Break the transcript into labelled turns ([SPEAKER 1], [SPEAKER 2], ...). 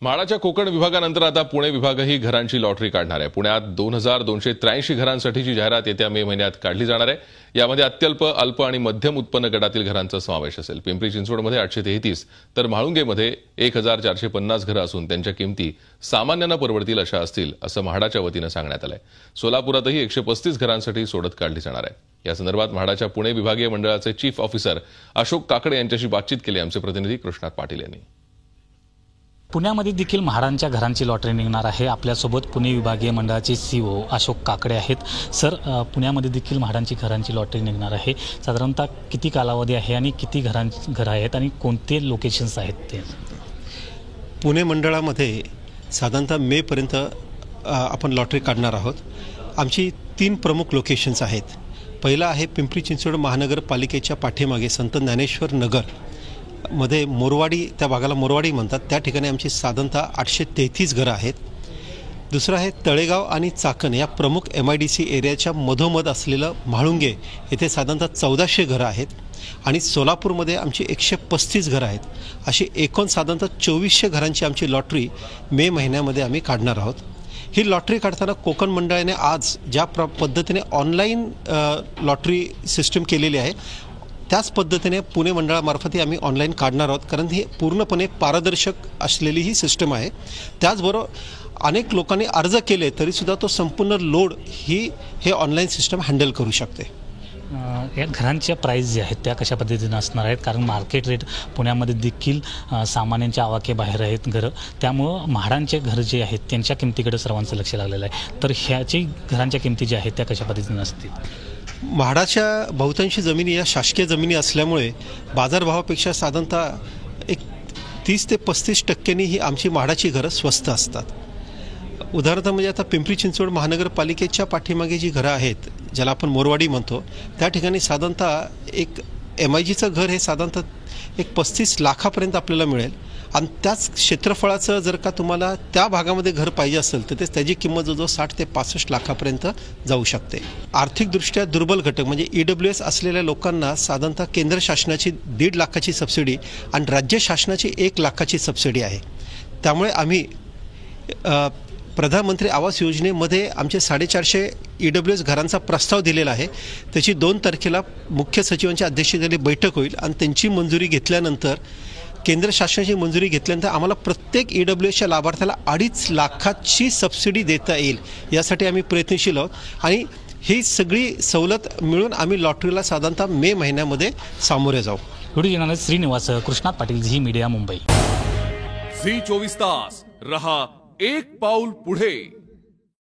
[SPEAKER 1] म्हाडाच्या कोकण विभागानंतर आता पुणे विभागही घरांची लॉटरी काढणार आहे। पुण्यात 2283 घरांसाठीची जाहिरात येत्या मे महिन्यात काढली जाणार आहे। यामध्ये अत्यल्प, अल्प आणि मध्यम उत्पन्न गटातील घरांचा समावेश असेल। पिंपरी चिंचवडमध्ये 833 तर म्हाळुंगेमध्ये 1450 घरं असून त्यांच्या किमती सामान्यांना परवडतील अशा असतील असं म्हाडाच्या वतीनं सांगण्यात आलंय। सोलापुरातही 135 घरांसाठी सोडत काढली जाणार आहे। या संदर्भात म्हाडाच्या पुणे विभागीय मंडळाचे चीफ ऑफिसर अशोक काकडे यांच्याशी बातचीत केली आमचे प्रतिनिधी कृष्णात पाटील यांनी।
[SPEAKER 2] पुण्यामध्ये देखील म्हाडांच्या घरांची लॉटरी निघणार आहे। आपल्यासोबत पुणे विभागीय मंडळाचे सीओ अशोक काकडे आहेत। सर, पुण्यामध्ये देखील म्हाडांची घरांची लॉटरी निघणार आहे। साधारणतः किती कालावधी आहे आणि किती घरं आहेत आणि कोणते लोकेशन्स आहेत ते?
[SPEAKER 3] पुणे मंडळामध्ये साधारणतः मे पर्यंत आपण लॉटरी काढणार आहोत। आमची 3 प्रमुख लोकेशन्स आहेत। पहिला आहे पिंपरी चिंचवड महानगरपालिकेच्या पाठीमागे संत ज्ञानेश्वर नगर मध्ये मोरवाडी, त्या भागाला मोरवाडी म्हणतात, त्या ठिकाणी आमची साधारणतः 833 घरं आहेत। दुसरं आहे तळेगाव आणि चाकण या प्रमुख MIDC एरियाच्या मधोमध असलेलं म्हाळुंगे, येथे साधारणतः 1400 घरं आहेत आणि सोलापूरमध्ये आमची 135 घरं आहेत। अशी एकूण साधारणतः 2400 घरांची आमची लॉटरी मे महिन्यामध्ये आम्ही काढणार आहोत। ही लॉटरी काढताना कोकण मंडळाने आज ज्या पद्धतीने ऑनलाईन लॉटरी सिस्टम केलेली आहे, त्याच पद्धतीने पुणे मंडळामार्फतही आम्ही ऑनलाईन काढणार आहोत, कारण ही पूर्णपणे पारदर्शक असलेली ही सिस्टम आहे। त्याचबरोबर अनेक लोकांनी अर्ज केले तरीसुद्धा तो संपूर्ण लोड हे ऑनलाईन सिस्टम हँडल करू शकते।
[SPEAKER 2] या घरांच्या प्राईस ज्या आहेत त्या कशा पद्धतीने असणार आहेत? कारण मार्केट रेट पुण्यामध्ये देखील सामान्यांच्या आवाक्याबाहेर आहेत घरं, त्यामुळं म्हाडांचे घरं जे आहेत त्यांच्या किमतीकडे सर्वांचं लक्ष लागलेलं आहे। तर ह्याची घरांच्या किमती ज्या आहेत त्या कशा पद्धतीने असतील?
[SPEAKER 3] म्हाडाच्या बहुतांशी जमिनी या शासकीय जमिनी असल्यामुळे बाजारभावापेक्षा साधारणतः एक 30 ते 35% ही आमची म्हाडाची घरं स्वस्त असतात। उदाहरणार्थ म्हणजे आता पिंपरी चिंचवड महानगरपालिकेच्या पाठीमागे जी घरं आहेत, ज्याला आपण मोरवाडी म्हणतो, त्या ठिकाणी साधारणतः एक MIGचं घर हे साधारणतः एक 35 लाखापर्यंत आपल्याला मिळेल आणि त्याच क्षेत्रफळाचं जर का तुम्हाला त्या भागामध्ये घर पाहिजे असेल तर त्याची किंमत जवळजवळ 60 ते 65 लाखापर्यंत जाऊ शकते। आर्थिकदृष्ट्या दुर्बल घटक म्हणजे EWS असलेल्या लोकांना साधारणतः केंद्र शासनाची 1.5 लाखाची सबसिडी आणि राज्य शासनाची 1 लाखाची सबसिडी आहे। त्यामुळे आम्ही प्रधानमंत्री आवास योजनेमध्ये आमचे 450 EWS घरांचा प्रस्ताव दिलेला आहे। त्याची 2 तारखेला मुख्य सचिवांच्या अध्यक्षतेखाली बैठक होईल आणि त्यांची मंजुरी घेतल्यानंतर, केंद्र शासनाची मंजुरी घेतल्यानंतर आम्हाला प्रत्येक EWSच्या लाभार्थ्याला 2.5 लाखाची सबसिडी देता येईल, यासाठी आम्ही प्रयत्नशील आहोत आणि ही सगळी सवलत मिळून आम्ही लॉटरीला साधारणतः मे महिन्यामध्ये सामोरे जाऊ।
[SPEAKER 2] Video journalist Shrinivas, Krishnat Patil, Zee Media, Mumbai.
[SPEAKER 4] Zee 24 तास रहा एक पाऊल पुढे।